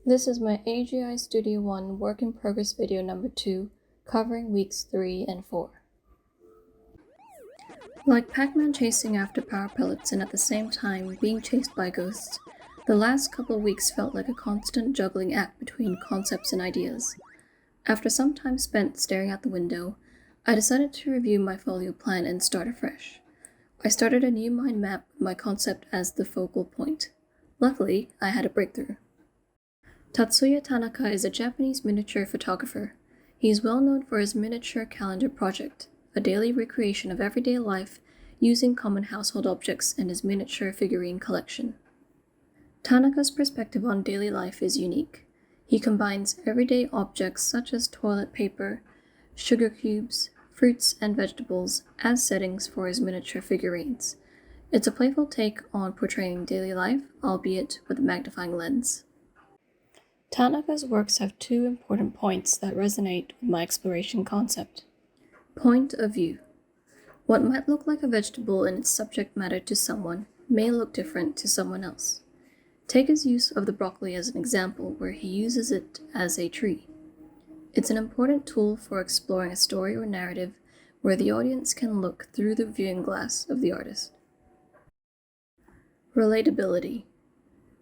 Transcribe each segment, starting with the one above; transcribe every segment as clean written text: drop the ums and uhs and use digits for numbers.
This is my AGI Studio One work in progress video number 2, covering weeks 3 and 4. Like Pac-Man chasing after power pellets and at the same time being chased by ghosts, the last couple of weeks felt like a constant juggling act between concepts and ideas. After some time spent staring out the window, I decided to review my folio plan and start afresh. I started a new mind map with my concept as the focal point. Luckily, I had a breakthrough. Tatsuya Tanaka is a Japanese miniature photographer. He is well known for his miniature calendar project, a daily recreation of everyday life using common household objects and his miniature figurine collection. Tanaka's perspective on daily life is unique. He combines everyday objects such as toilet paper, sugar cubes, fruits, and vegetables as settings for his miniature figurines. It's a playful take on portraying daily life, albeit with a magnifying lens. Tanaka's works have two important points that resonate with my exploration concept. Point of view. What might look like a vegetable in its subject matter to someone may look different to someone else. Take his use of the broccoli as an example, where he uses it as a tree. It's an important tool for exploring a story or narrative where the audience can look through the viewing glass of the artist. Relatability.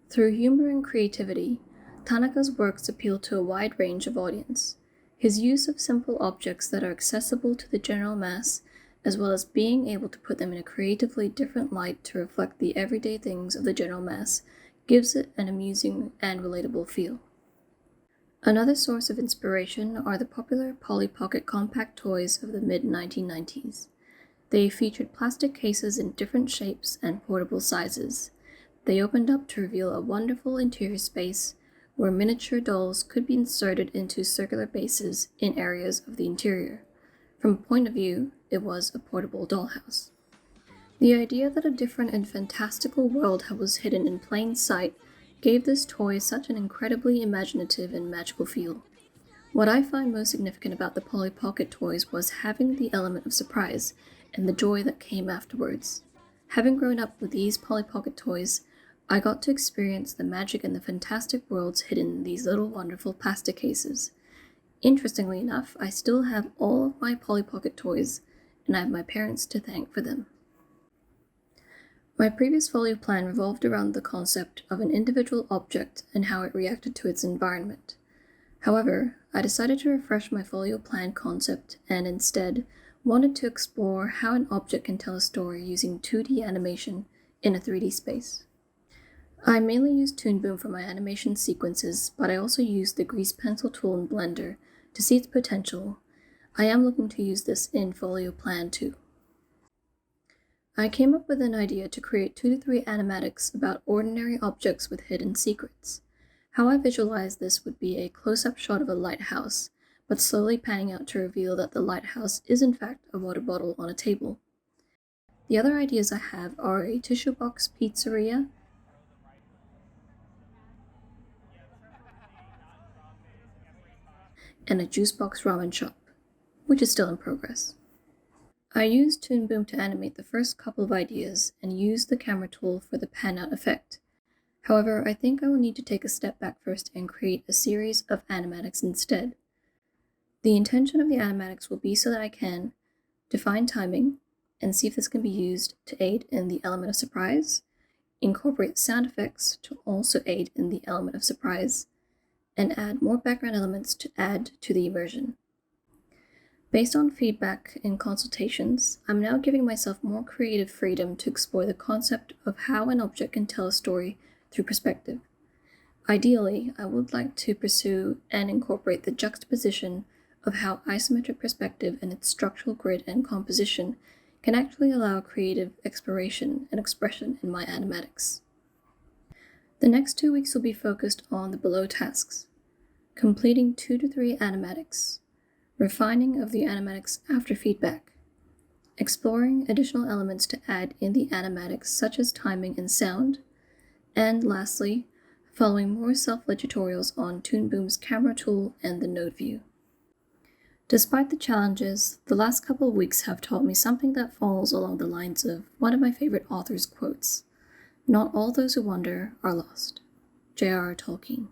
Through humor and creativity, Tanaka's works appeal to a wide range of audience. His use of simple objects that are accessible to the general mass, as well as being able to put them in a creatively different light to reflect the everyday things of the general mass, gives it an amusing and relatable feel. Another source of inspiration are the popular Polly Pocket compact toys of the mid-1990s. They featured plastic cases in different shapes and portable sizes. They opened up to reveal a wonderful interior space where miniature dolls could be inserted into circular bases in areas of the interior. From a point of view, it was a portable dollhouse. The idea that a different and fantastical world was hidden in plain sight gave this toy such an incredibly imaginative and magical feel. What I find most significant about the Polly Pocket toys was having the element of surprise and the joy that came afterwards. Having grown up with these Polly Pocket toys, I got to experience the magic and the fantastic worlds hidden in these little wonderful plastic cases. Interestingly enough, I still have all of my Polly Pocket toys, and I have my parents to thank for them. My previous folio plan revolved around the concept of an individual object and how it reacted to its environment. However, I decided to refresh my folio plan concept and instead wanted to explore how an object can tell a story using 2D animation in a 3D space. I mainly use Toon Boom for my animation sequences, but I also use the grease pencil tool in Blender to see its potential. I am looking to use this in folio plan too. I came up with an idea to create 2 to 3 animatics about ordinary objects with hidden secrets. How I visualized this would be a close-up shot of a lighthouse, but slowly panning out to reveal that the lighthouse is in fact a water bottle on a table. The other ideas I have are a tissue box pizzeria, and a juice box ramen shop, which is still in progress. I used Toon Boom to animate the first couple of ideas and used the camera tool for the pan-out effect. However, I think I will need to take a step back first and create a series of animatics instead. The intention of the animatics will be so that I can define timing and see if this can be used to aid in the element of surprise, incorporate sound effects to also aid in the element of surprise, and add more background elements to add to the immersion. Based on feedback and consultations, I'm now giving myself more creative freedom to explore the concept of how an object can tell a story through perspective. Ideally, I would like to pursue and incorporate the juxtaposition of how isometric perspective and its structural grid and composition can actually allow creative exploration and expression in my animatics. The next 2 weeks will be focused on the below tasks: completing 2 to 3 animatics, refining of the animatics after feedback, exploring additional elements to add in the animatics such as timing and sound, and lastly, following more self-led tutorials on Toon Boom's camera tool and the node view. Despite the challenges, the last couple of weeks have taught me something that falls along the lines of one of my favorite author's quotes: "Not all those who wander are lost." J.R.R. Tolkien.